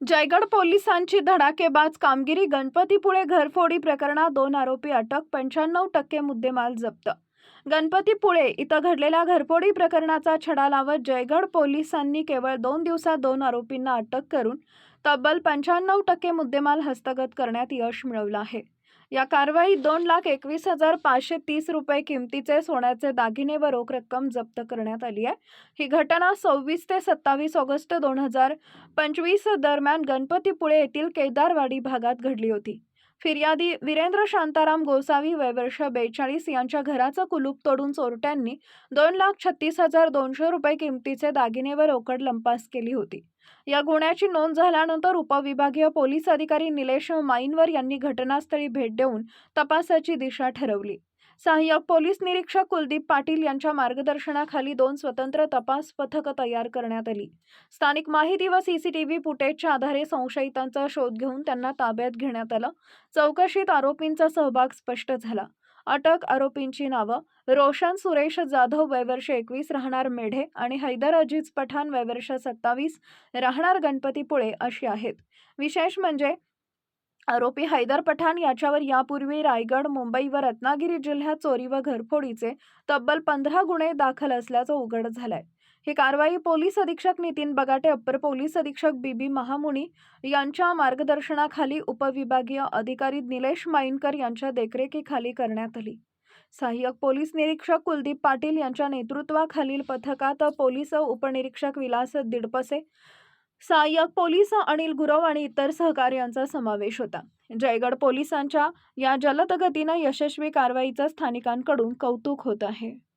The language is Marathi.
जयगड पोलिसांची धडाकेबाज कामगिरी. गणपतीपुळे घरफोडी प्रकरणात 2 आरोपी अटक. 95% मुद्देमाल जप्त. गणपतीपुळे इथं घडलेल्या घरफोडी प्रकरणाचा छडा लावत जयगड पोलिसांनी केवळ 2 दिवसात 2 आरोपींना अटक करून तब्बल 95% मुद्देमाल हस्तगत करण्यात यश मिळवलं आहे. या कारवाईत 2,21,530 रुपये किमतीचे सोन्याचे दागिने व रोख रक्कम जप्त करण्यात आली आहे. ही घटना 26 ते 27 ऑगस्ट 2025 दरम्यान गणपतीपुळे येथील केदारवाडी भागात घडली होती. फिर्यादी वीरेंद्र शांताराम गोसावी वय वर्ष 42 यांच्या घराचं कुलूप तोडून चोरट्यांनी 2,36,200 रुपये किमतीचे दागिने व रोकड लंपास केली होती. या गुन्ह्याची नोंद झाल्यानंतर उपविभागीय पोलीस अधिकारी निलेश माईनवर यांनी घटनास्थळी भेट देऊन तपासाची दिशा ठरवली. सहाय्यक पोलीस निरीक्षक कुलदीप पाटील यांच्या मार्गदर्शनाखाली 2 स्वतंत्र तपास पथकं तयार करण्यात आली. स्थानिक माहिती व सीसीटीव्ही फुटेजच्या आधारे संशयितांचा शोध घेऊन त्यांना ताब्यात घेण्यात आलं. चौकशीत आरोपींचा सहभाग स्पष्ट झाला. अटक आरोपींची नावं रोशन सुरेश जाधव वय वर्ष 21 राहणार मेढे आणि हैदर अजीज पठाण वय वर्ष 27 राहणार गणपतीपुळे अशी आहेत. विशेष म्हणजे आरोपी हैदर पठाण याच्यावर यापूर्वी रायगड, मुंबई व रत्नागिरी जिल्ह्यात चोरी व घरफोडीचे तब्बल 15 गुन्हे दाखल असल्याचं उघड झालंय. ही कारवाई पोलीस अधीक्षक नितीन बगाटे, अप्पर पोलीस अधीक्षक बीबी महामुनी यांच्या मार्गदर्शनाखाली उपविभागीय अधिकारी निलेश माईनकर यांच्या देखरेखीखाली करण्यात आली. सहाय्यक पोलीस निरीक्षक कुलदीप पाटील यांच्या नेतृत्वाखालील पथकात पोलीस उपनिरीक्षक विलास दिडपसे, सहाय्यक पोलीस अनिल गुरव आणि इतर सहकार्यांचा समावेश होता. जयगड पोलिसांच्या या जलद गतीनं यशस्वी कारवाईचं स्थानिकांकडून कौतुक होत आहे.